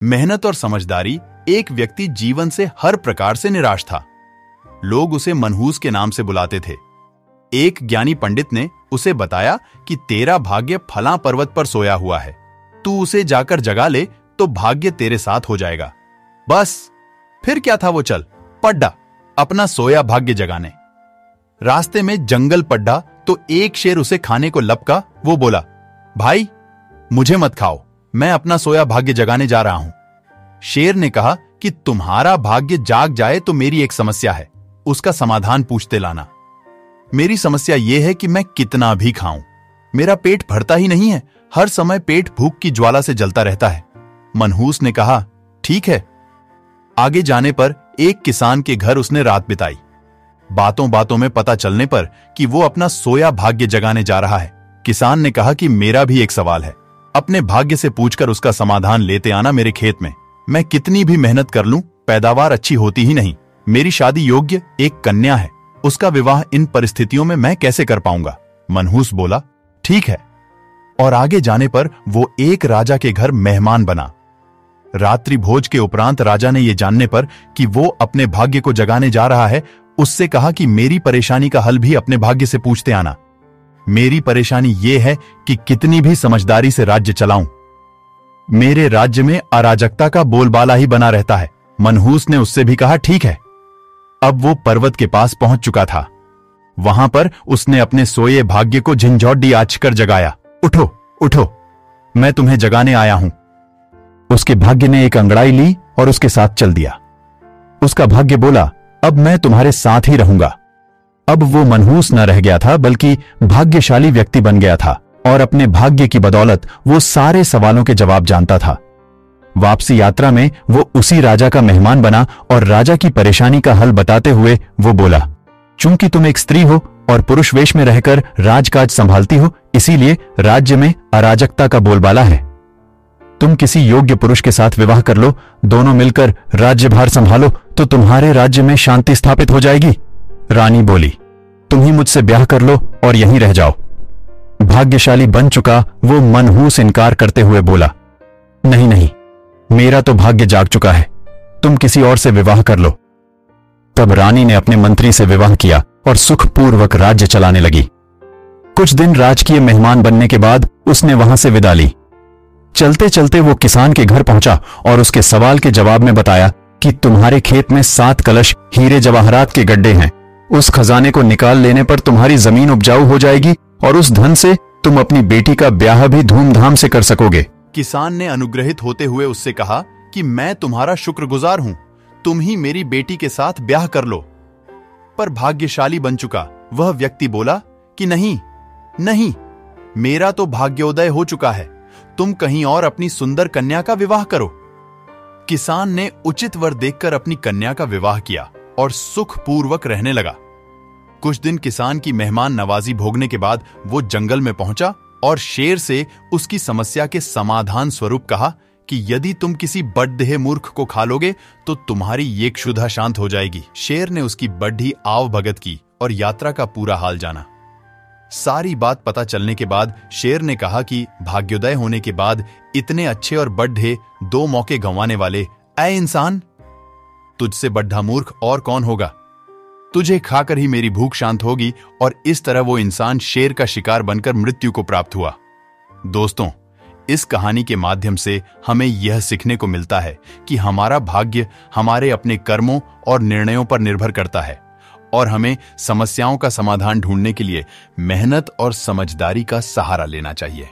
मेहनत और समझदारी। एक व्यक्ति जीवन से हर प्रकार से निराश था। लोग उसे मनहूस के नाम से बुलाते थे। एक ज्ञानी पंडित ने उसे बताया कि तेरा भाग्य फलां पर्वत पर सोया हुआ है, तू उसे जाकर जगा ले तो भाग्य तेरे साथ हो जाएगा। बस फिर क्या था, वो चल पड्डा अपना सोया भाग्य जगाने। रास्ते में जंगल पड्डा तो एक शेर उसे खाने को लपका। वो बोला, भाई मुझे मत खाओ, मैं अपना सोया भाग्य जगाने जा रहा हूं। शेर ने कहा कि तुम्हारा भाग्य जाग जाए तो मेरी एक समस्या है, उसका समाधान पूछते लाना। मेरी समस्या यह है कि मैं कितना भी खाऊं, मेरा पेट भरता ही नहीं है, हर समय पेट भूख की ज्वाला से जलता रहता है। मनहूस ने कहा, ठीक है। आगे जाने पर एक किसान के घर उसने रात बिताई। बातों बातों में पता चलने पर कि वो अपना सोया भाग्य जगाने जा रहा है, किसान ने कहा कि मेरा भी एक सवाल है, अपने भाग्य से पूछकर उसका समाधान लेते आना मेरे खेत में। मैं कितनी भी मेहनत कर लूं, पैदावार अच्छी होती ही नहीं। मेरी शादी योग्य एक कन्या है, उसका विवाह इन परिस्थितियों में मैं कैसे कर पाऊंगा। मनहूस बोला, ठीक है। और आगे जाने पर वो एक राजा के घर मेहमान बना। रात्रि भोज के उपरांत राजा ने यह जानने पर कि वो अपने भाग्य को जगाने जा रहा है, उससे कहा कि मेरी परेशानी का हल भी अपने भाग्य से पूछते आना। मेरी परेशानी यह है कि कितनी भी समझदारी से राज्य चलाऊं, मेरे राज्य में अराजकता का बोलबाला ही बना रहता है। मनहूस ने उससे भी कहा, ठीक है। अब वो पर्वत के पास पहुंच चुका था। वहां पर उसने अपने सोए भाग्य को झंझोड्डी आंचकर जगाया। उठो उठो, मैं तुम्हें जगाने आया हूं। उसके भाग्य ने एक अंगड़ाई ली और उसके साथ चल दिया। उसका भाग्य बोला, अब मैं तुम्हारे साथ ही रहूंगा। अब वो मनहूस न रह गया था, बल्कि भाग्यशाली व्यक्ति बन गया था और अपने भाग्य की बदौलत वो सारे सवालों के जवाब जानता था। वापसी यात्रा में वो उसी राजा का मेहमान बना और राजा की परेशानी का हल बताते हुए वो बोला, चूंकि तुम एक स्त्री हो और पुरुष वेश में रहकर राजकाज संभालती हो, इसीलिए राज्य में अराजकता का बोलबाला है। तुम किसी योग्य पुरुष के साथ विवाह कर लो, दोनों मिलकर राज्यभार संभालो तो तुम्हारे राज्य में शांति स्थापित हो जाएगी। रानी बोली, तुम ही मुझसे ब्याह कर लो और यहीं रह जाओ। भाग्यशाली बन चुका वो मनहूस इनकार करते हुए बोला, नहीं नहीं, मेरा तो भाग्य जाग चुका है, तुम किसी और से विवाह कर लो। तब रानी ने अपने मंत्री से विवाह किया और सुखपूर्वक राज्य चलाने लगी। कुछ दिन राजकीय मेहमान बनने के बाद उसने वहां से विदा ली। चलते चलते वो किसान के घर पहुंचा और उसके सवाल के जवाब में बताया कि तुम्हारे खेत में 7 कलश हीरे जवाहरात के गड्ढे हैं। उस खजाने को निकाल लेने पर तुम्हारी जमीन उपजाऊ हो जाएगी और उस धन से तुम अपनी बेटी का ब्याह भी धूमधाम से कर सकोगे। किसान ने अनुग्रहित होते हुए उससे कहा कि मैं तुम्हारा शुक्रगुजार हूं, तुम ही मेरी बेटी के साथ ब्याह कर लो। पर भाग्यशाली बन चुका वह व्यक्ति बोला कि नहीं नहीं, मेरा तो भाग्योदय हो चुका है, तुम कहीं और अपनी सुंदर कन्या का विवाह करो। किसान ने उचित वर देखकर अपनी कन्या का विवाह किया और सुखपूर्वक रहने लगा। कुछ दिन किसान की मेहमान नवाजी भोगने के बाद वो जंगल में पहुंचा और शेर से उसकी समस्या के समाधान स्वरूप कहा कि यदि तुम किसी बड्ढे मूर्ख को खा लोगे तो तुम्हारी ये क्षुधा शांत हो जाएगी। शेर ने उसकी बड्ढी आव भगत की और यात्रा का पूरा हाल जाना। सारी बात पता चलने के बाद शेर ने कहा कि भाग्योदय होने के बाद इतने अच्छे और बड्ढे 2 मौके गंवाने वाले, ऐ इंसान, तुझसे बड्ढा मूर्ख और कौन होगा। तुझे खाकर ही मेरी भूख शांत होगी। और इस तरह वो इंसान शेर का शिकार बनकर मृत्यु को प्राप्त हुआ। दोस्तों, इस कहानी के माध्यम से हमें यह सीखने को मिलता है कि हमारा भाग्य हमारे अपने कर्मों और निर्णयों पर निर्भर करता है और हमें समस्याओं का समाधान ढूंढने के लिए मेहनत और समझदारी का सहारा लेना चाहिए।